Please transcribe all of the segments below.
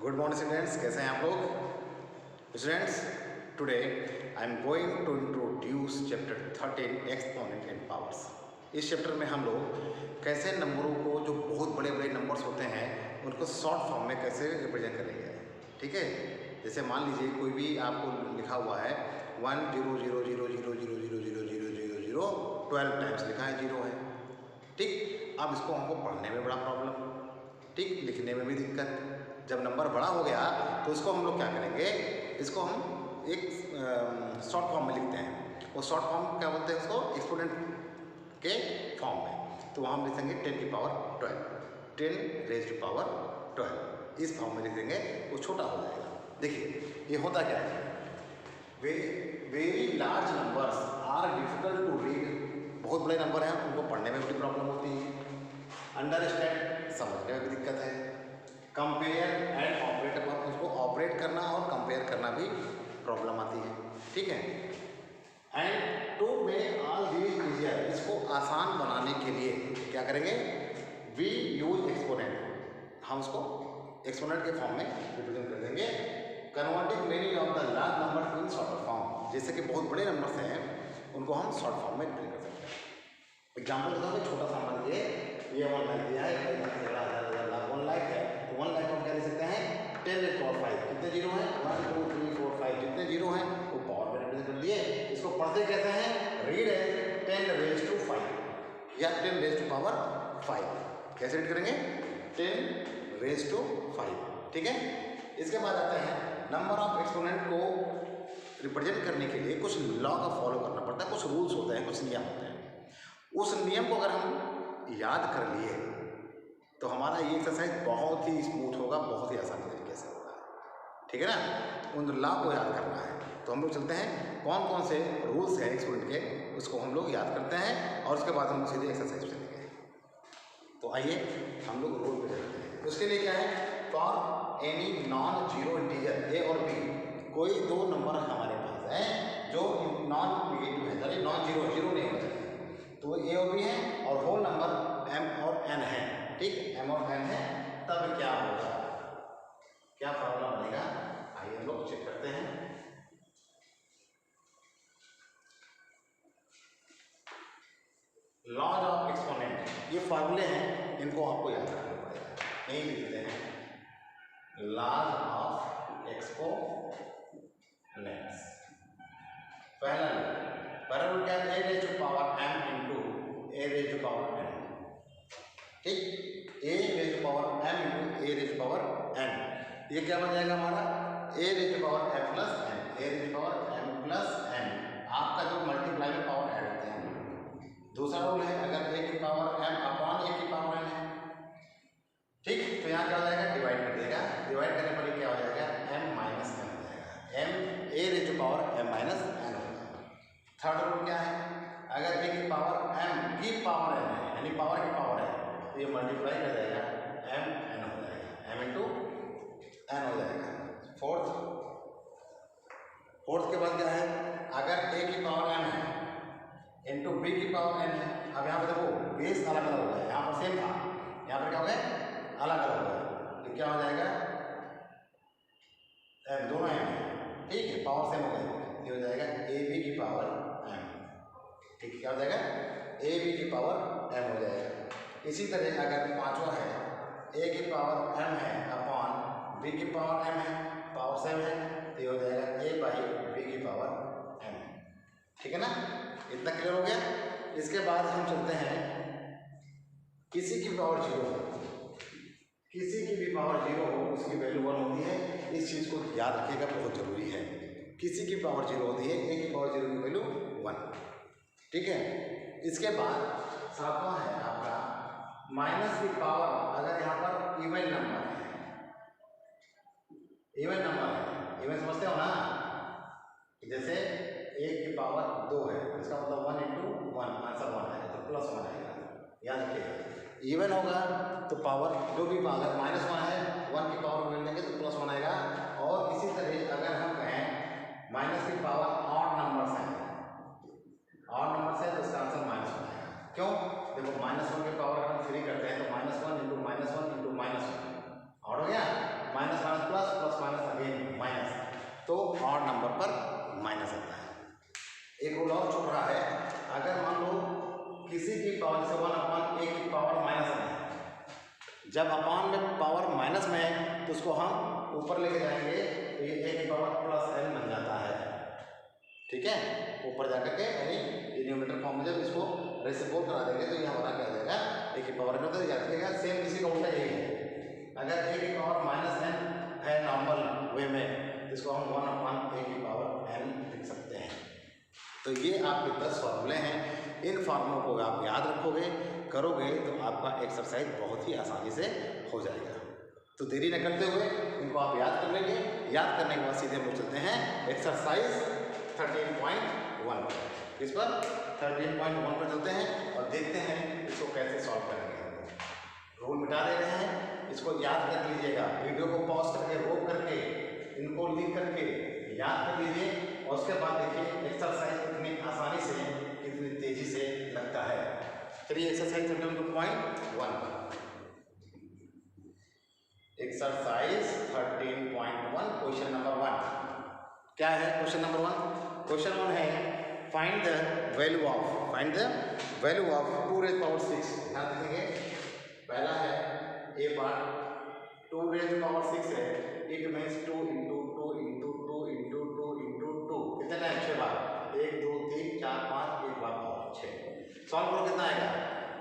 Good morning students, कैसे हैं आप लोग students? Today I am going to introduce chapter 13 exponent and powers. इस चैप्टर में हम लोग कैसे नंबरों को, जो बहुत बड़े बड़े नंबर्स होते हैं, उनको शॉर्ट फॉर्म में कैसे रिप्रेजेंट करेंगे। ठीक है, जैसे मान लीजिए कोई भी आपको लिखा हुआ है 1000000000000 12 टाइम्स लिखा है, जीरो है। ठीक, अब इसको हमको पढ़ने में बड़ा प्रॉब्लम, ठीक, लिखने में भी दिक्कत। जब नंबर बड़ा हो गया तो इसको हम लोग क्या करेंगे, इसको हम एक शॉर्ट फॉर्म में लिखते हैं। वो शॉर्ट फॉर्म क्या बोलते हैं, इसको एक्सपोनेंट के फॉर्म में। तो वहाँ हम लिखेंगे 10 की पावर 12, 10 रेज टू पावर 12, इस फॉर्म में लिख देंगे, वो छोटा हो जाएगा। देखिए ये होता क्या है, very large numbers are difficult to read. बहुत बड़े नंबर हैं, उनको पढ़ने में बड़ी प्रॉब्लम होती है। अंडरस्टैंड, समझने में भी दिक्कत है। कंपेयर एंड ऑपरेट, पर उसको ऑपरेट करना और कंपेयर करना भी प्रॉब्लम आती है। ठीक है, and to make all these easier, इसको आसान बनाने के लिए क्या करेंगे, वी यूज एक्सपोनेंट। हम उसको एक्सपोनेंट के फॉर्म में रिप्रेजेंट कर देंगे। Converting many of the large number in short form, जैसे कि बहुत बड़े नंबर्स हैं उनको हम शॉर्ट फॉर्म में रिप्रेजेंट कर सकते हैं। एग्जाम्पल देता हूँ, छोटा सा मान लीजिए ये 1 लाख दिया है, 1 लाख है, तो 1 लाख को हम क्या लिख सकते हैं, 10 रेज टू पावर 5। कितने जीरो हैं, 1 2 3 4 5, जितने जीरो हैं वो पावर में रिप्रेजेंट कर दिए। इसको पढ़ते कैसे हैं, रीड है 10 रेज टू 5 या 10 रेज टू पावर 5। कैसे रीड करेंगे, 10 रेज टू 5। ठीक है, इसके बाद आते हैं नंबर ऑफ एक्सपोनेंट को रिप्रेजेंट करने के लिए कुछ लॉ का फॉलो करना पड़ता है, कुछ रूल्स होते हैं, कुछ नियम होते हैं। उस नियम को अगर हम याद कर लिए तो हमारा ये एक्सरसाइज बहुत ही स्मूथ होगा, बहुत ही आसान तरीके से होगा। ठीक है ना, उन लॉ को याद करना है। तो हम लोग चलते हैं, कौन कौन से रूल्स हैं एक्सपोनेंट के, उसको हम लोग याद करते हैं और उसके बाद हम सीधे एक्सरसाइज चलेंगे। तो आइए हम लोग रूल पे चलते हैं। उसके लिए क्या है, for any non zero integer A और बी, कोई दो नंबर हमारे पास है जो नॉन नेगेटिव है, यानी नॉन जीरो, जीरो नहीं होना चाहिए, तो ए और बी है और होल नंबर एम और एन है। ठीक, एम और एन है, तब क्या होगा, क्या फॉर्मूला बनेगा, आइए हम लोग चेक करते हैं। लॉज ऑफ एक्सपोनेंट, ये फॉर्मूले हैं, इनको आपको याद रखना पड़ेगा। यही लिखते हैं, लॉज ऑफ एक्सपोनेंट्स। पहला रूल क्या है, a raise to power m into a raise to power n. ठीक, a raise to power m into a raise to power n, ये क्या बन जाएगा हमारा, a raise to power m plus n, a raise to power m plus n. आपका जो multiply में power add होते हैं। दूसरा रूल है, अगर ए की पावर एम अपॉन ए की पावर एन है, ठीक, तो यहाँ क्या हो जाएगा, डिवाइड कर देगा, डिवाइड करने पर क्या हो जाएगा, एम माइनस एन हो जाएगा, m a raise to power m minus n हो जाएगा। थर्ड रूल क्या है, अगर ए की पावर एम की पावर एन है, यानी पावर की पावर है, तो ये मल्टीप्लाई कर जाएगा, एम एन हो जाएगा, एम इंटू एन हो जाएगा। फोर्थ के बाद क्या है, अगर ए की पावर एम है इंटू बी की पावर एन है। अब यहाँ पर देखो बेस अलग अलग हो गया, यहाँ पर सेम था, यहाँ पर क्या हो गया, अलग अलग हो गया, तो क्या हो जाएगा, एम दोनों एम है, ठीक है, पावर सेम हो गई, ये हो जाएगा ए बी की पावर एम। ठीक, क्या हो जाएगा, ए बी की पावर एम हो जाएगा। इसी तरह अगर पांचवा है, ए की पावर एम है अपॉन बी की पावर एम है, पावर सेम है, तो ये हो जाएगा ए बाई बी की पावर एम। ठीक है ना, इतना क्लियर हो गया। इसके बाद हम चलते हैं, किसी की पावर जीरो हो, किसी की भी पावर जीरो हो, उसकी वैल्यू 1 होती है। इस चीज़ को याद रखिएगा, बहुत जरूरी है। किसी की पावर जीरो होती है, ए की पावर जीरो की वैल्यू 1। ठीक है, इसके बाद सातवां है आपका माइनस की पावर, अगर यहाँ पर इवन नंबर है, इवन नंबर है, इवन समझते हो ना, जैसे ए की पावर 2 है, इसका मतलब 1 इंटू 1, आंसर 1 है, तो प्लस 1 आएगा, याद रखिएगा। इवन होगा तो पावर जो भी अगर -1 है, 1 की पावर मिल देंगे तो +1 आएगा। और इसी तरह अगर हम कहें माइनस की पावर ऑड नंबर्स हैं, ऑड नंबर से, तो इसका आंसर -1 आएगा। क्यों, देखो -1 की पावर अगर हम 3 करते हैं तो -1 इंटू -1 इंटू -1 ऑड हो गया, माइनस माइनस जब अपॉन में पावर माइनस में है तो उसको हम ऊपर लेके जाएंगे तो ये a की पावर प्लस n बन जाता है, ठीक है। ऊपर जाकर के यानी डिनोमिनेटर फॉर्म में जब इसको रेसिप्रोकल करा देंगे तो ये हमारा क्या हो जाएगा a की पावर n, तो याद रखिएगा सेम इसी का उल्टा यही है। अगर a की पावर माइनस n है नॉर्मल वे में तो इसको हम 1/a की पावर n लिख सकते हैं। तो ये आपके 10 फार्मूले हैं। इन फार्मूलों को आप याद रखोगे, करोगे तो आपका एक्सरसाइज बहुत ही आसानी से हो जाएगा। तो देरी न करते हुए इनको आप याद कर लेंगे। याद करने के बाद सीधे हम लोग चलते हैं एक्सरसाइज 13.1 पर। इस पर 13.1 पर चलते हैं और देखते हैं इसको कैसे सॉल्व करेंगे। रूल मिटा दे रहे हैं, इसको याद कर लीजिएगा। वीडियो को पॉज करके रोक करके इनको लिख करके याद कर लीजिए और उसके बाद देखिए एक्सरसाइज कितनी आसानी से कितनी तेजी से लगता है। चलिए एक्सरसाइज 13.1 एक्सरसाइज 13.1 क्वेश्चन नंबर 1 क्या है? क्वेश्चन नंबर 1 क्वेश्चन 1 है find the value of 2 rays power 6। ध्यान देखेंगे, पहला है ए पार्ट 2 रेज़ पावर 6 है, it means 2 into 2 into 2 into 2 into 2 कितने टाइम? 6 बार, 1 2 3 4 5 1 बार और 6। सॉल्व करो कितना आएगा?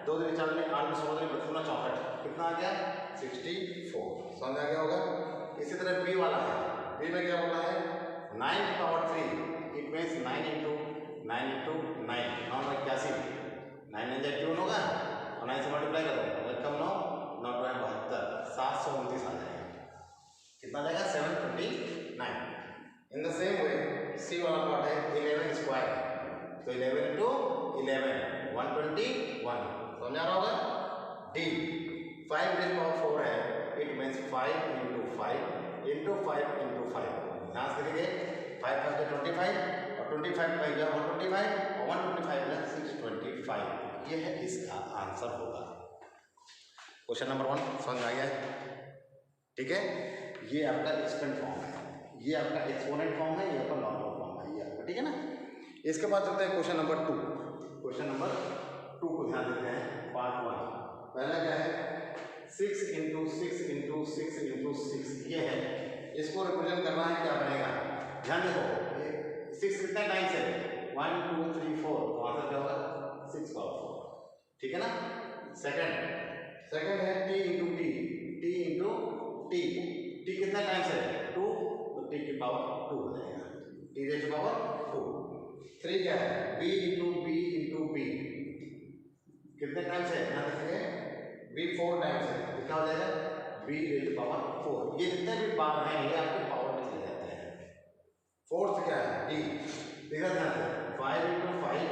2 दूनी 4 में 8 में 16 में 32 64 कितना आ गया? 64। समझ आ गया होगा। इसी तरह बी वाला है, बी में क्या बोला है 9 की power 3 it means 9 into 9 into 9 9 81 9 9 51 होगा और 9 से मल्टीप्लाई करो अगर कम 9 9 72 729 आ जाएगा। कितना जाएगा? 729। इन द सेम वे सी वाला पार्ट है 11 स्क्वायर, तो 11 इंटू 11 121 समझ आ रहा होगा। डी 5 रेज़ पावर 4 है, it means 5 into 5 into 5 into 5। ध्यान से देखिए 5 5 25 और 25 5 125 और 125 625 ये है इसका आंसर होगा। क्वेश्चन नंबर 1 समझ आ गया है, ठीक है। ये आपका एक्सपेंड फॉर्म है, ये आपका एक्सपोनेंट फॉर्म है, ये आपका नॉर्मल फॉर्म है, ये आपका, ठीक है ना। इसके बाद चलते हैं क्वेश्चन नंबर 2। क्वेश्चन नंबर 2 को ध्यान देते हैं पार्ट 1। पहला क्या है 6 इंटू 6 इंटू 6 इंटू 6 ये है, इसको रिप्रेजेंट करना है क्या बनेगा? ध्यान देखो 6 कितने टाइम्स है 1 2 3 4 तो आंसर क्या होगा 6 पावर 4, ठीक है ना। सेकंड है t into T into T, T कितना टाइम्स है 2 तो टी की पावर 2 हो जाएगा, टी रेज़ टू पावर 2। 3 क्या है b इंटू बी कितने टाइम्स है? ध्यान रखिए b 4 टाइम्स है, कितना हो जाएगा b रेज़ टू पावर 4। ये जितने भी बार हैं ये आपके पावर में चले जाते हैं। फोर्थ क्या है d, देखा ध्यान से 5 इंटू 5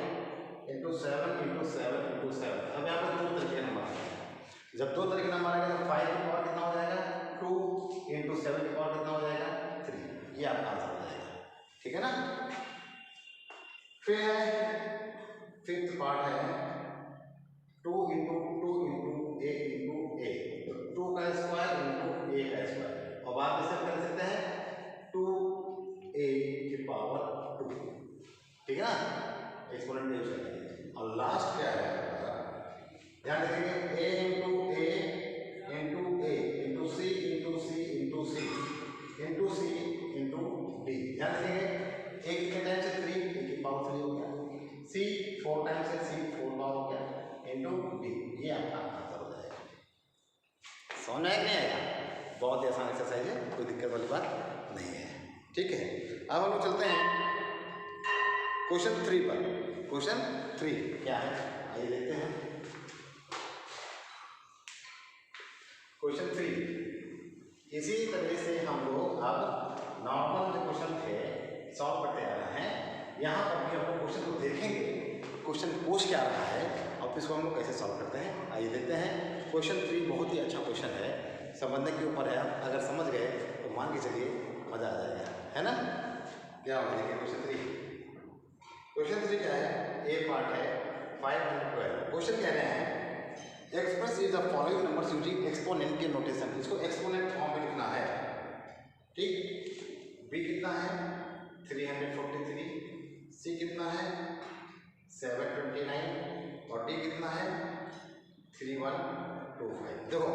इंटू 7 इंटू 7 इंटू 7। अब यहाँ पर 2 तरीके नंबर आएंगे, जब 2 तरीके नंबर आएगा तो 5 की पावर कितना हो जाएगा 2 इंटू 7 की पावर कितना हो जाएगा 3, ये आपका आंसर हो जाएगा, ठीक है ना। फिर फिफ्थ पार्ट है 2 इंटू a इंटू a, तो 2 का स्क्वायर इंटू a का स्क्वायर। अब आप इसे कर सकते हैं 2a की पावर 2, ठीक है ना, एक्सपोनेंट यूज करेंगे। और लास्ट क्या है ध्यान रखिए a into a into c into c into c into c into d। ध्यान रखिए a कितने टाइम से 3 a की पावर 3 हो गया, c 4 टाइम से c 4 पावर हो गया इंटू d, ये आपका आंसर हो जाएगा। समझ में आया नहीं आएगा? बहुत ही आसान एक्सरसाइज है, कोई दिक्कत वाली बात नहीं है, ठीक है। अब हम लोग चलते हैं क्वेश्चन 3 पर। क्वेश्चन 3 क्या है आइए देखते हैं। क्वेश्चन 3 इसी तरह से हम लोग अब नॉर्मल जो क्वेश्चन थे सॉल्व करते आ रहे हैं। यहाँ पर भी हम लोग क्वेश्चन को देखेंगे, क्वेश्चन पूछ क्या रहा है और फिर इसको हम लोग कैसे सॉल्व करते हैं आइए देखते हैं। क्वेश्चन 3 बहुत ही अच्छा क्वेश्चन है, समझने के ऊपर है, अगर समझ गए तो मान के चलिए मज़ा आ जाएगा, है ना। क्या होगा देखिए क्वेश्चन 3 क्या है, ए पार्ट है 512। क्वेश्चन कह रहे हैं express is the following numbers using exponent के नोटेशन। इसको एक्सपोनेंट फॉर्म में लिखना है, ठीक। बी कितना है 343, सी कितना है 729 और डी कितना है 3125। देखो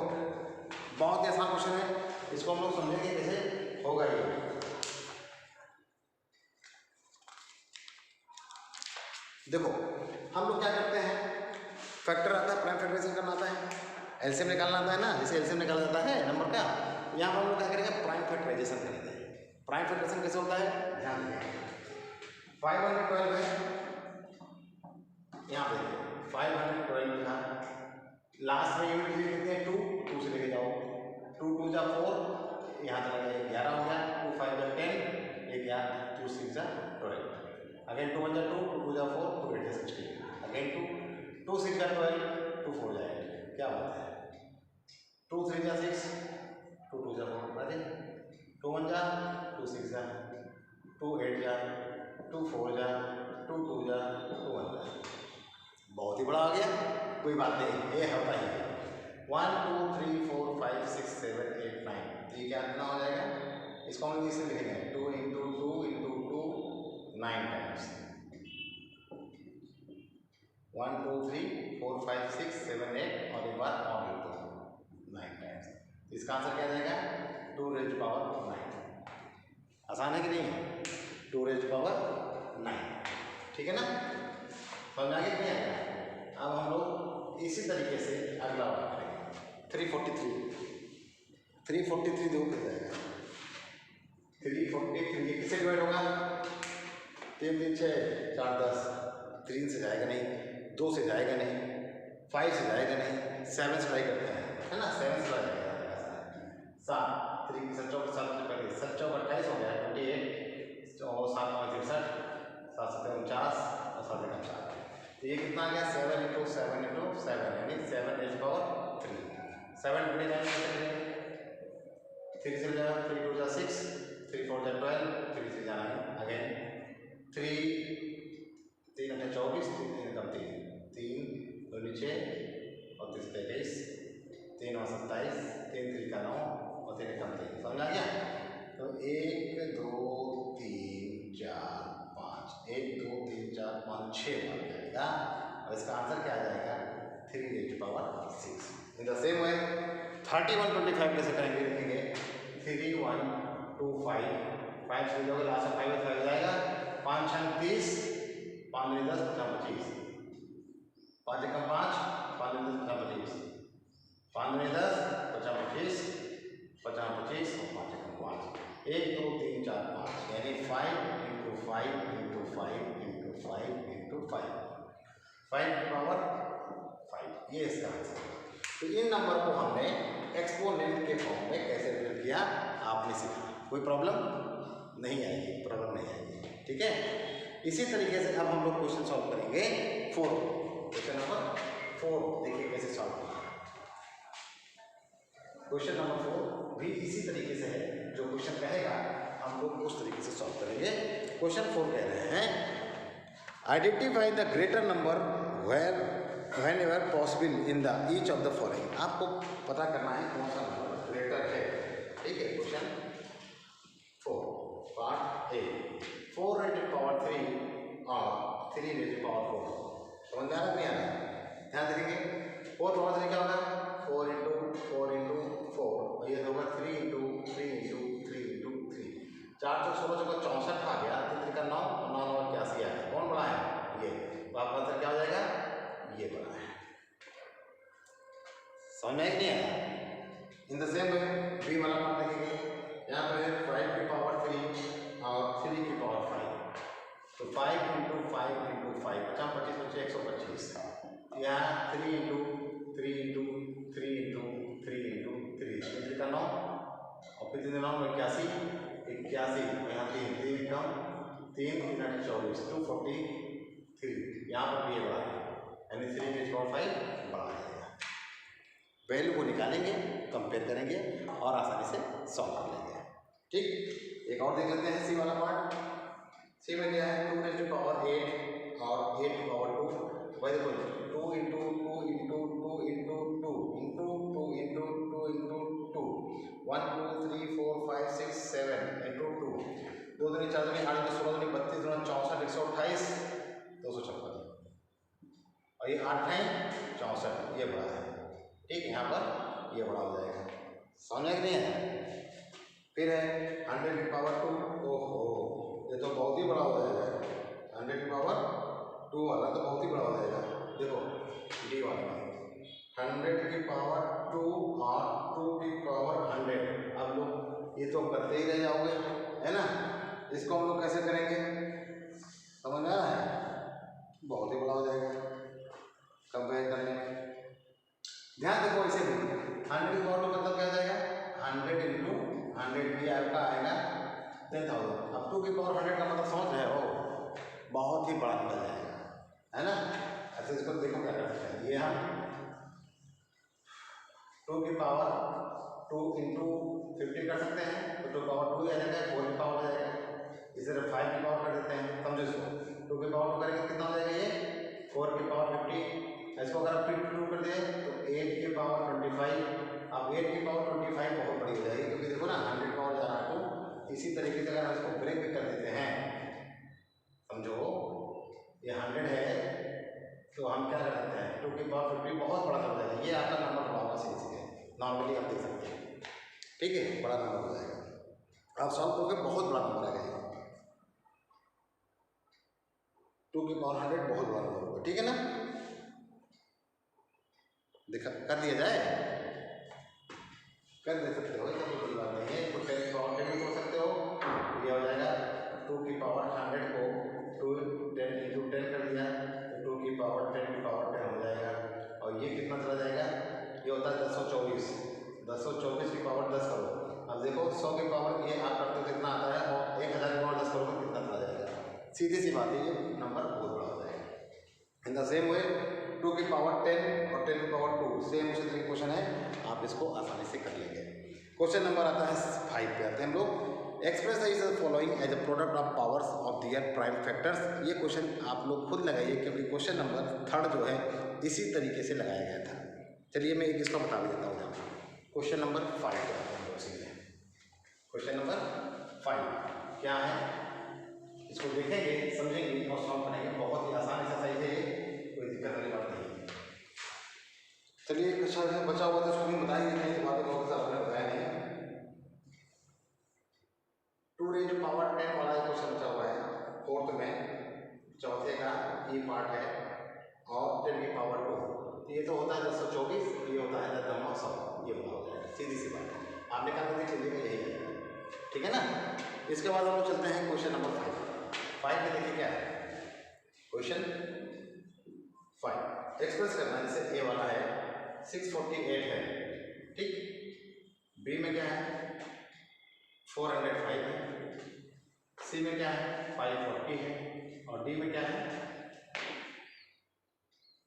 इसको हम लोग समझेंगे कैसे होगा ये। देखो हम लोग क्या करते हैं, फैक्टर आता है, प्राइम फैक्टराइजेशन करना आता है, एलसीएम निकालना आता है ना, जैसे एलसीएम निकाला जाता है नंबर का, यहाँ पर हम लोग क्या करेंगे, प्राइम फैक्टराइजेशन करेंगे। प्राइम फैक्टराइजेशन कैसे होता है, ध्यान दें, 512 है, यहाँ पे 512 लिखा, लास्ट में यूनिट लिख देते हैं 2 से लेके जाओ, 2 2 जा 4, यहाँ तक 11 हो गया, 2 5 जा 10, ये गया 2 6 जा 12, अगेन 2 1 जा 2, 2 2 जा 4, 2 8 जा 16, अगेन 2 6 जा 12, 2 4 जा 8, क्या बात है, 2 3 जा 6, 2 2 जा 4, अरे 2 1 जा 2 6 जा 2 8 जा 2 4 जा 2 2 जा 2 1 जा, बहुत ही बड़ा आ गया, कोई बात नहीं, ये होता ही है। 1 2 3 4 5 6 7 8 9, तो ये क्या कितना हो जाएगा, इसको हम इसे लिखेंगे 2 इंटू 2 इंटू 2 9 टाइम्स, 1 2 3 4 5 6 7 8 और एक बार और लिख दो 9 टाइम्स, इसका आंसर क्या जाएगा 2 रेज़ पावर 9। आसान है कि नहीं है, 2 रेज़ पावर 9, ठीक है ना, समझ आ गया नहीं आएगा। अब हम लोग इसी तरीके से अगला वाला करेंगे, 343 दो कर जाएगा, 343 ये किससे डिवाइड होगा, 3 3 6 4 10, 3 से जाएगा नहीं, 2 से जाएगा नहीं, 5 से जाएगा नहीं, 7 से ट्राई करते हैं, है ना, 7 से ट्राई करते हैं, 7 3 की 7 7 पहले 7 चौक 28 हो गया 28 और 7 5 63 7 7 49 और 7 1 4, तो ये कितना आ गया 7 इंटू 7 इंटू 7 यानी 7 रेज़ पावर 3, 7 29 3 से जाएगा 3 2 जा 6, 3 4 जा 12, 3 3 जा 9, अगेन 3 3 8 24, 3 3 कम 3 2 6 और 3 23, 3 9 27, 3 3 का 9 और 3 कम 3, समझ आ गया, तो 1 2 3 4 5, 1 2 3 4 5 6 बन जाएगा, और इसका आंसर क्या आ जाएगा 3 rays power 6। In the same वे 3125 कैसे करेंगे, लिखेंगे 3 1 2 5 5 से लोगे लास्ट में 5 5 जाएगा, 5 6 30, 5 9 10 25, 5 1 5 5 9 10 25, 5 9 10 25 50 25 और 5 1 5, 1 2 3 4 5 यानी 5 इंटू 5 इंटू 5 इंटू 5 इंटू 5, 5 की पावर 5, ये इसका आंसर है। तो इन नंबर को हमने एक्सपोनेंट के फॉर्म में कैसे प्रिंट किया आपने सीखा, कोई प्रॉब्लम नहीं आएगी, ठीक है। इसी तरीके से अब हम लोग क्वेश्चन सॉल्व करेंगे 4, क्वेश्चन नंबर 4 देखिए कैसे सॉल्व करना है। क्वेश्चन नंबर 4 भी इसी तरीके से है, जो क्वेश्चन कहेगा हम लोग उस तरीके से सॉल्व करेंगे। क्वेश्चन 4 कह रहे हैं identify the greater number when ever possible in the each of the following. आपको पता करना है कौन सा नंबर ग्रेटर है, ठीक है। Question 4 part A, 4 rays power 3 और 3 रेज़ पावर 4, समझ में आ रहा नहीं आ रहा, ध्यान रखेंगे। 4 पावर 3 क्या होगा 4 इंटू 4 इंटू 4, और ये होगा 3 इंटू 3 इंटू 3 इंटू 3, 4 चौक 16 चौक 64 आ गया, 3 का 9 और 9 9 81 आया, कौन बड़ा है ये, तो आपका आंसर क्या हो जाएगा, ये बड़ा है। समझ में नहीं आया। In the same way b वाला पार्ट देखेंगे, यहाँ पर है 5 की पावर 3 और 3 की पावर 5, तो 5 इंटू 5 इंटू 5 50 25 25 125, यहाँ 3 इंटू 3 इंटू 3 इंटू 3 इंटू 3, 3 का 9 और फिर 3 9 81 81, यहाँ 3 3 कम 3 3 8 24 243, यहाँ पर भी ये बड़ा है, यानी 3 रेज़ पावर 5 बड़ा है। वैल्यू को निकालेंगे, कंपेयर करेंगे और आसानी से सॉल्व कर लेंगे, ठीक। एक और देख लेते हैं सी वाला पार्ट। सी में क्या है 2 रेज़ टू पावर 8 और 8 टू पावर 2, वही देखो 2 into 2 into 2 into 2 into 2 into 2 into 2, 1 2 3 4 5 6 7 into 2, 2 दूनी 4 दूनी 8 16 दूनी 32 दूनी 64 128 256, और ये 8 है 64, ये बड़ा है, ठीक। यहाँ पर ये बड़ा हो जाएगा, समझ में नहीं है। फिर है 100 की पावर 2, ओहो ये तो बहुत ही बड़ा हो जाएगा। 100 की पावर 2 वाला तो बहुत ही बड़ा हो जाएगा। देखो डी वाला 100 की पावर 2 और 2 की पावर 100। अब लोग ये तो करते ही रह जाओगे, है ना। इसको हम लोग कैसे करेंगे, समझ आ रहा है, बहुत ही बड़ा हो जाएगा कंपेयर करने में। ध्यान देखो इसे भी 100 की पावर 2 मतलब क्या जाएगा, 100 इंटू 100 भी आपका आएगा 10,000। अब 2 की पावर 100 का मतलब समझ रहे हो, बहुत ही बड़ा निकल जाएगा, है ना। अच्छा इसको देखो क्या कर सकते हैं, ये हम 2 की पावर 2 इंटू 50 कर सकते हैं, तो 2 पावर 2 आ जाएगा, 4 की पावर हो जाएगा। इसे 5 की पावर कर देते हैं, समझो इसको 2 की पावर 2 करेंगे कितना हो जाएगा, ये 4 की पावर 50। इसको अगर आप 2 कर दें तो 8 की पावर 25। अब 8 की पावर 25 बहुत बड़ी हो जाएगी, क्योंकि देखो ना 100 पावर जा रहा है तो इसी तरीके से अगर हम इसको ब्रेक भी कर देते हैं, समझो ये 100 है तो हम क्या कर देते हैं 2 की पावर 50 बहुत बड़ा हो जाएगा, ये आपका नंबर बड़ा होगा सीधे सीधे, नॉर्मली आप देख सकते हैं, ठीक है, बड़ा नंबर हो जाएगा। आप सॉल्व करोगे बहुत बड़ा नंबर आ गया, 2 की पावर 100 बहुत बड़ा नंबर होगा, ठीक है ना। देखा कर दिया जाए, कर दे सकते हो, ऐसा कोई बात नहीं है। इसको 10 की पावर 10 भी कर सकते हो, ये हो जाएगा 2 की पावर 100 को 10 इंटू 10 कर दिया तो 2 की पावर 10 की पावर 10 हो जाएगा। और ये कितना चला जाएगा, ये होता है 1024, 1024 की पावर 10 करो। अब देखो 100 की पावर ये आप करते हो कितना आता है, और 1000 की पावर 10 करोगे कितना चला जाएगा, सीधी सी बात है, ये नंबर बहुत बड़ा हो जाएगा। इन द सेम वे 2 की पावर 10 और 10 की पावर 2 सेम उसी तरह क्वेश्चन है, आप इसको आसानी से कर लेंगे। क्वेश्चन नंबर आता है 5 पे आते हैं हम लोग। Express the following as a product of powers of their prime factors. ये क्वेश्चन आप लोग खुद लगाइए, क्योंकि क्वेश्चन नंबर 3 जो है इसी तरीके से लगाया गया था। चलिए मैं एक इसका बता भी देता हूँ यहाँ पर। क्वेश्चन नंबर 5 पे आते हैं सीधे। क्वेश्चन नंबर 5 क्या है, इसको देखेंगे, समझेंगे और सॉल्व करेंगे, बहुत ही आसान एक्सरसाइज है, कोई दिक्कत वाली बात नहीं है। चलिए क्वेश्चन बचा हुआ था, उसको भी बता ही देते हैं, बातें बहुत ज़्यादा आपने बताया नहीं। 2 रेज पावर 10 वाला क्वेश्चन बचा हुआ है 4th में, चौथे का ये पार्ट है, और 10 की पावर 2, ये तो होता है 1024, ये होता है 10 ये बना हो जाएगा, सीधी सी बात है, आपने कहा देख लीजिएगा यही है, ठीक है ना। इसके बाद हम लोग चलते हैं क्वेश्चन नंबर 5 में। देखिए क्या है क्वेश्चन 5, एक्सप्रेस करना है, जैसे ए वाला है 648 है, ठीक, बी में क्या है 405 है, सी में क्या है 540 है, और डी में क्या है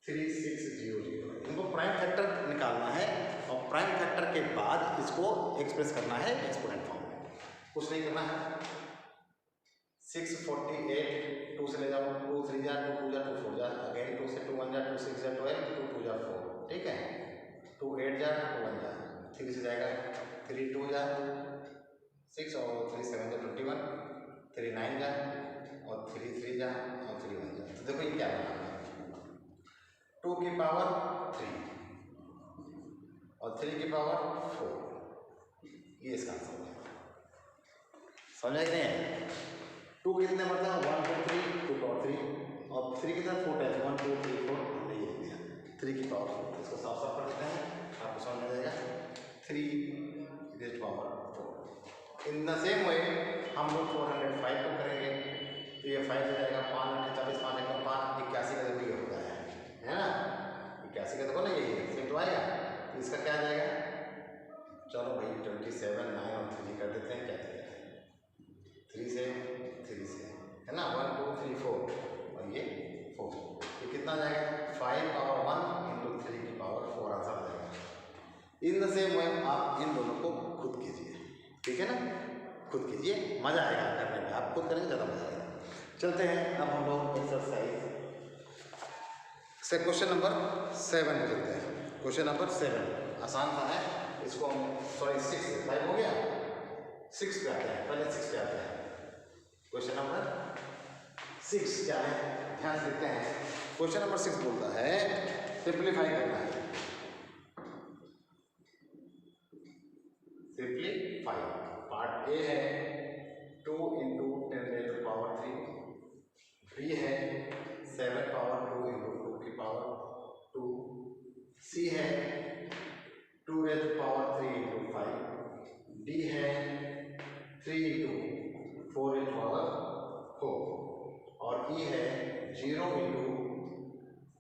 3600 है। इनको प्राइम फैक्टर निकालना है, और प्राइम फैक्टर के बाद इसको एक्सप्रेस करना है एक्सपोनेंट फॉर्म में, कुछ नहीं करना है। 648 2 से ले जाओ, 2 3 जा 2 2 जा 2 4 जा, अगेन 2 से 2 1 जा 2 6 जा 12 2 2 जा 4, ठीक है, 2 8 जा 2 1 जा, 3 से जाएगा 3 2 जा 6 और 3 7 जा 21, 3 9 जा और 3 3 जा और 3 1 जा। तो देखो ये क्या बना 2 की पावर 3 और 3 की पावर 4, ये इसका आंसर है, समझ आए नहीं। 2 कितने मतलब 1 2 3 2 पावर 3, और 3 कितना 4 टाइम्स 1 2 3 4, हमने ये दिया 3 की पावर 4, इसको साफ साफ कर देते हैं, आपको समझ में जाएगा 3 rays power 4। In the same वे हम लोग 405 को करेंगे, तो ये 5 हो जाएगा 5 40 5 1 5 81 का देखो ये होता है ना, 81 का देखो ना ये सेम तो आएगा, तो इसका क्या आ जाएगा, चलो भाई 27 9 और 3 कर देते हैं, क्या देगा 3 से है ना, 1 2 3 4 और ये 4, ये कितना आ जाएगा 5 पावर 1 इंटू 3 की पावर 4 आंसर आ जाएगा। इन द सेम वे आप इन दोनों को खुद कीजिए, ठीक है ना, खुद कीजिए, मज़ा आएगा करने में, आप खुद करेंगे ज़्यादा मज़ा आएगा। चलते हैं अब हम लोग एक्सरसाइज से क्वेश्चन नंबर 7 में चलते हैं। क्वेश्चन नंबर 7 आसान सा है, इसको हम सॉरी 6 5 हो गया, 6 पे आते हैं, पहले 6 पे आते हैं। क्वेश्चन नंबर 6 क्या है, ध्यान से देखते हैं। क्वेश्चन नंबर 6 बोलता है सिंप्लीफाई करना है, सिंप्लीफाई 5। पार्ट ए है 2 into 10 raise to power 3, b है 7 पावर 2 इंटू 2 की पावर 2, सी है 2 raise to power 3 into 5, d है 3 इंटू 4 रेज़ टू पावर 4 और ई है 0 इंटू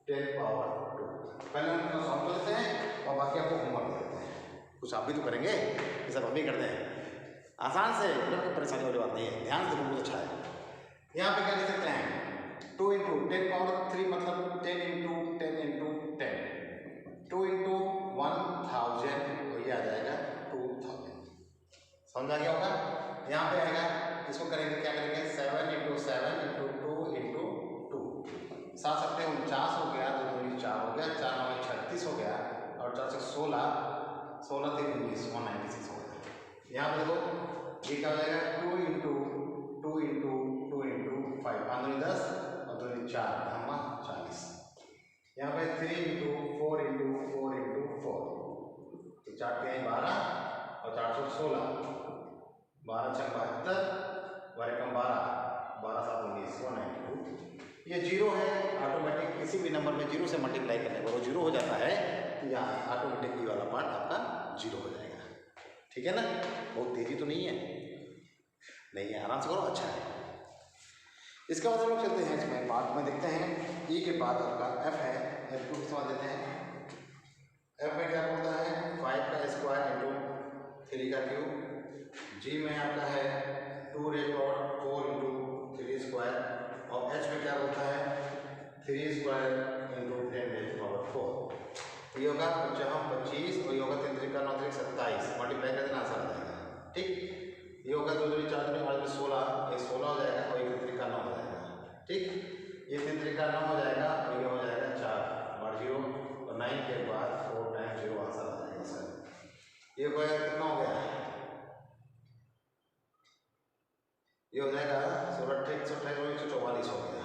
10 पावर 2। पहले हम इतना सॉल्व कर लेते हैं और बाकी आपको होमवर्क दे देते हैं। कुछ आप भी तो करेंगे, ये सब हम भी करते हैं। आसान से, मतलब कोई परेशानी वाली बात नहीं है, ध्यान से बहुत अच्छा है। यहाँ पे क्या लिख सकते हैं 2 इंटू 10 पावर 3 मतलब 10 इंटू 10 इंटू 10, 2 इंटू 1000 वही आ जाएगा 2000। समझ आ गया होगा। यहाँ पे आएगा, इसको करेंगे क्या करेंगे 7 इंटू 7 इंटू 2 इंटू 2, 7 7 49 हो गया, 2 2 4 हो गया, 4 9 36 हो गया और 4 से 16, 16 3 19 196 हो गया। यहाँ पे देखो ये क्या हो जाएगा 2 इंटू 2 इंटू 2 इंटू 5, 5 2 10 और 2 4 हम 40। यहाँ पे 3 इंटू 4 इंटू 4 इंटू 4, तो 4 3 12 और 4 16, 12 6 72, 12 कम 12, 12 7 19 192। ये जीरो है, ऑटोमेटिक किसी भी नंबर में जीरो से मल्टीप्लाई करने पर वो जीरो हो जाता है, तो यहाँ ऑटोमेटिक ये वाला पार्ट आपका जीरो हो जाएगा। ठीक है ना, बहुत तेजी तो नहीं है, नहीं है, आराम से करो, अच्छा है। इसके बाद हम लोग चलते हैं इसमें पार्ट में, देखते हैं ई के बाद आपका एफ है, एफ को समझ देते हैं। एफ में क्या बोलता है 5 का स्क्वायर इंटू 3 का क्यूब, जी में आपका है 2 raise to power 4 into 3 square और एच में क्या बोलता है 3 square into 10 raise to power 4। ये होगा 25 और ये होगा 3 3 का 9 3 27, मल्टीप्लाई कर देना आसान हो जाएगा। ठीक, ये होगा 2 2 4 2 8 16, ये 16 हो जाएगा और ये 3 3 का 9 हो जाएगा। ठीक, ये 3 3 का 9 हो जाएगा और ये हो जाएगा 4 बार 0 और 9 के बाद 4 टाइम 0 आंसर आ जाएगा सर। ये होगा कितना हो गया, ये हो जाएगा 16 28 144 हो गया।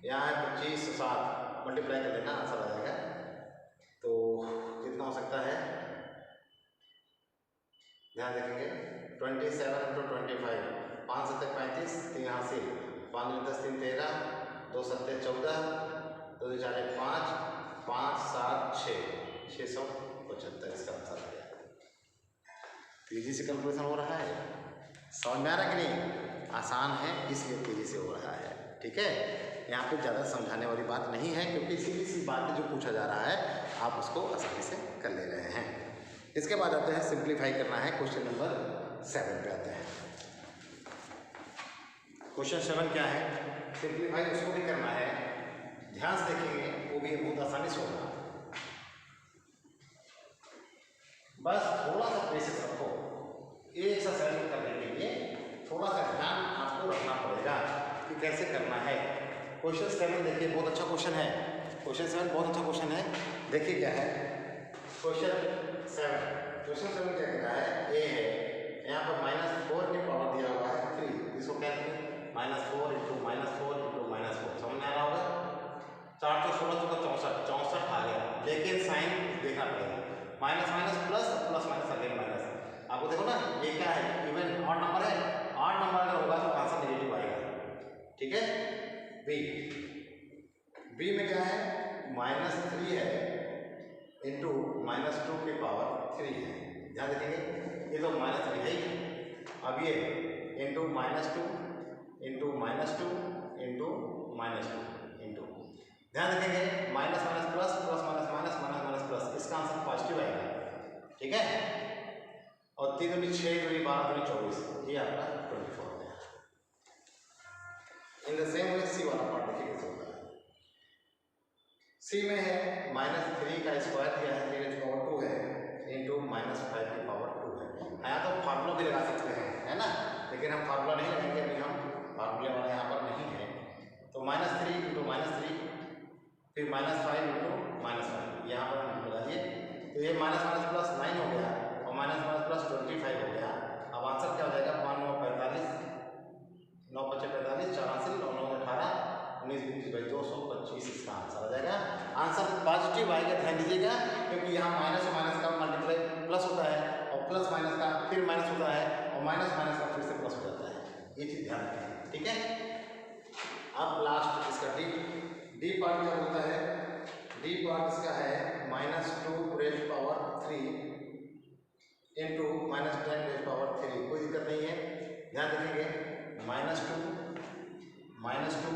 यहाँ है 25 7, मल्टीप्लाई कर लेना आंसर आ जाएगा। तो कितना हो सकता है, ध्यान रखेंगे 27 इंटू 25, 5 7 35, 3 यहाँ से 5 10 3 13, 2 7 14, 2 4 5, 5 7 6, 675 इसका आंसर आ गया। तेजी से कैलकुलेशन हो रहा है, समझ में आ रहा है कि नहीं, आसान है इसलिए तेजी से हो रहा है। ठीक है, यहाँ पे ज़्यादा समझाने वाली बात नहीं है, क्योंकि सीधी सी बात जो पूछा जा रहा है आप उसको आसानी से कर ले रहे हैं। इसके बाद आते हैं सिंप्लीफाई करना है, क्वेश्चन नंबर 7 पे आते हैं। क्वेश्चन 7 क्या है, सिंप्लीफाई उसको भी करना है, ध्यान से देखेंगे, वो भी बहुत आसानी से होगा। बस थोड़ा सा पेशेंस रखो, एक एक्सरसाइज करने के लिए थोड़ा सा ध्यान आपको रखना पड़ेगा कि कैसे करना है। क्वेश्चन 7 देखिए, बहुत अच्छा क्वेश्चन है, क्वेश्चन 7 बहुत अच्छा क्वेश्चन है। देखिए क्या है क्वेश्चन 7 क्या कहता है, ए है, यहाँ पर -4 की पावर दिया हुआ है 3, इसको क्या है -4 इंटू -4 समझ में आ रहा होगा। 4 तो 16 तो 64 आ गया, लेकिन साइन देखना पड़ेगा, minus minus plus plus minus again minus. आपको देखो ना ये क्या है, इवन ऑड नंबर है, ऑड नंबर अगर होगा तो आंसर नेगेटिव आएगा। ठीक है, बी में क्या है -3 है इंटू -2 की पावर 3 है, ध्यान रखेंगे, ये तो -3 है ही। अब ये इंटू -2 इंटू -2 इंटू -2 ध्यान रखेंगे, minus minus plus plus minus minus minus minus plus, इसका आंसर पॉजिटिव आएगा। ठीक है, और 3 दूनी 6 दूनी 12 दूनी 24, ये आपका 24 हो गया। इन द सेम वे सी वाला पार्ट देखिए कैसे होता है। सी में है -3 का स्क्वायर दिया है, 3 की पावर 2 है इंटू -5 की पावर 2 है। यहाँ तो फार्मूला भी लगा सकते हैं, है ना, लेकिन हम फार्मूला नहीं लगाएंगे, अभी हम फार्मूले वाला यहाँ पर नहीं है। तो -3 इंटू -3 फिर -5 इंटू -5, यहाँ पर हम लगा दिए, तो ये माइनस माइनस प्लस 9 हो गया और माइनस माइनस प्लस 25 हो गया। अब आंसर क्या हो जाएगा, 5 9 45, 9 5 45, 84 9 9 18, 19 20 225 इसका आंसर आ जाएगा। आंसर पॉजिटिव आएगा, ध्यान दीजिएगा, क्योंकि यहाँ माइनस माइनस का मल्टीप्लाई प्लस होता है और प्लस माइनस का फिर माइनस होता है और माइनस माइनस का फिर से प्लस हो जाता है, ये चीज़ ध्यान रखें, ठीक है। अब लास्ट इसका डी पार्ट क्या होता है, डी पार्ट इसका है -2 raise power 3 into -10 raise power 3, कोई दिक्कत नहीं है, ध्यान रखेंगे। -2 -2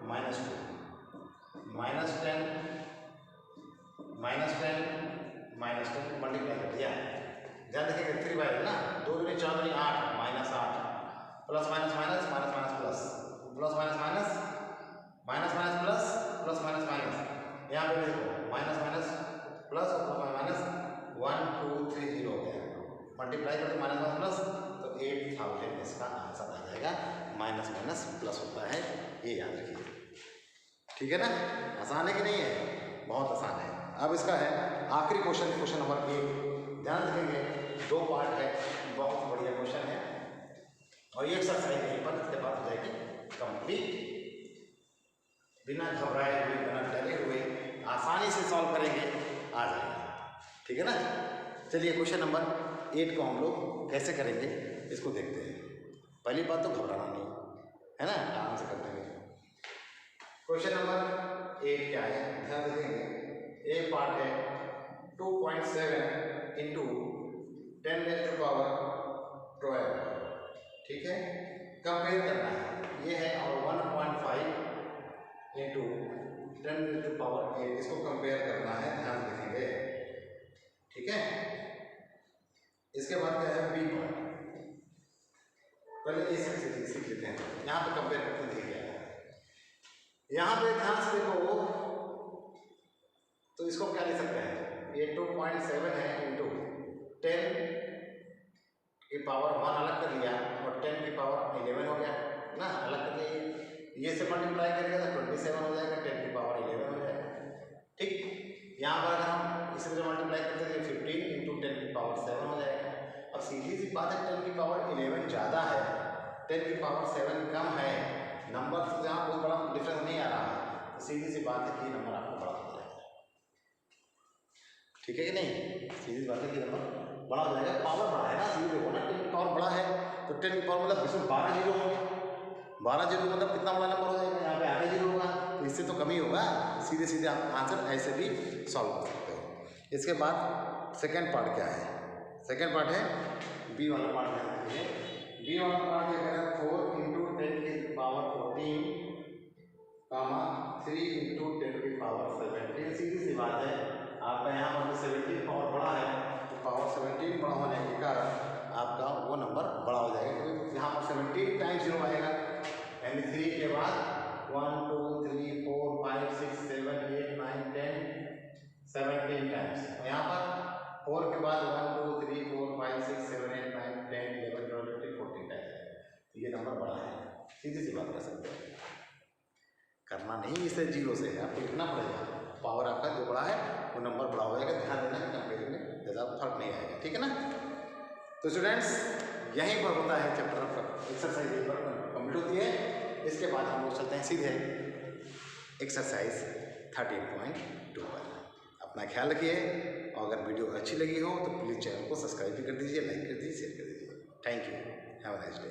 -2 -10 मल्टीप्लाई कर दिया, ध्यान रखेंगे। 3 ना 2 दूनी 4 दूनी 8 -8 plus minus minus minus minus plus plus minus minus minus minus plus plus minus minus, यहाँ पे देखो माइनस माइनस प्लस और प्लस माइनस 1 2 3 0 हो गया, मल्टीप्लाई करके माइनस माइनस प्लस तो 8000 इसका आंसर आ जाएगा। माइनस माइनस प्लस होता है, ये याद रखिए, ठीक है ना। आसान है कि नहीं है, बहुत आसान है। अब इसका है आखिरी क्वेश्चन, क्वेश्चन नंबर 1, ध्यान रखेंगे 2 पार्ट है, बहुत बढ़िया क्वेश्चन है और ये एक्सरसाइज यहीं पर इसके बाद हो जाएगी कंप्लीट। बिना घबराए हुए, बिना डरे हुए आसानी से सॉल्व करेंगे, आ जाएगा, ठीक है ना। चलिए क्वेश्चन नंबर 8 को हम लोग कैसे करेंगे इसको देखते हैं। पहली बात तो घबराना नहीं है ना, आराम से कर देंगे। क्वेश्चन नंबर 8 क्या है, ध्यान रखेंगे। एक पार्ट है 2.7 इंटू 10 रेज़ टू पावर 12, ठीक है। कंपेयर करना है, ये है और 1.5 इंटू 10 रेज़ टू पावर 8, इसको कंपेयर करना है, ध्यान रखेंगे, ठीक है। इसके बाद क्या है बी पार्ट, पहले ए सीख लेते हैं। यहाँ पे कंपेयर करते हैं, क्या है यहाँ पे ध्यान से देखो, तो इसको क्या लिख सकते हैं, ये 2.7 है इंटू 10 की पावर 1 अलग कर लिया और 10 की पावर 11 हो गया ना, अलग कर लिया, ये से मल्टीप्लाई करेगा तो 27 हो जाएगा, 10 की पावर 11 हो जाएगा, ठीक। यहाँ पर अगर हम इसे से मल्टीप्लाई करते हैं 15 इंटू 10 की पावर 7 हो जाएगा। अब सीधी सी बात है, 10 की पावर 11 ज़्यादा है, 10 की पावर 7 कम है, नंबर से जहाँ कोई बड़ा डिफरेंस नहीं आ रहा है, तो सीधी सी बात है कि नंबर आपको बड़ा हो जाएगा, ठीक है कि नहीं। सीधी बात है कि नंबर बड़ा हो जाएगा, पावर बड़ा है ना, सीधी देखो ना, 10 की पावर बड़ा है तो 10 की पावर मतलब इसमें 12 जीरो होंगे, 12 जीरो मतलब कितना बड़ा नंबर हो जाएगा, यहाँ पे 8 जीरो होगा, तो इससे तो कम ही होगा। सीधे सीधे आप आंसर ऐसे भी सॉल्व कर सकते हो। इसके बाद सेकेंड पार्ट क्या है, सेकेंड पार्ट है बी वाला पार्ट है, बी वाला पार्ट क्या करें, 4 इंटू 10 की पावर 14 कामा 3 इंटू 10 की पावर 17, सीधी सी बात है। आपका यहाँ पर 17 पावर बड़ा है, तो पावर 17 बड़ा होने के कारण आपका वो नंबर बड़ा हो जाएगा, क्योंकि यहाँ पर 17 टाइम्स 0 आएगा, यानी 3 के बाद 1 2 3 4 5 6 7 8 9 10 17 टाइम्स, यहाँ पर 4 के बाद 1 2 3 4 5 6 7 8 9 10 11 12 13 14 टाइम्स, तो ये नंबर बड़ा है, सीधी सी बात कर सकते हैं। करना नहीं इसे जीरो से, आपको लिखना पड़ेगा, पावर आपका जो बड़ा है वो नंबर बड़ा हो जाएगा, ध्यान देना कंपेरिजन में ज़्यादा फर्क नहीं आएगा, ठीक है ना। तो स्टूडेंट्स यहीं पर होता है चैप्टर पर एक्सरसाइज यहीं पर कंप्लीट होती है। इसके बाद हम लोग चलते हैं सीधे एक्सरसाइज 13.2 पर। अपना ख्याल रखिए, और अगर वीडियो अच्छी लगी हो तो प्लीज़ चैनल को सब्सक्राइब भी कर दीजिए, लाइक कर दीजिए, शेयर कर दीजिए। Thank you, have a nice day.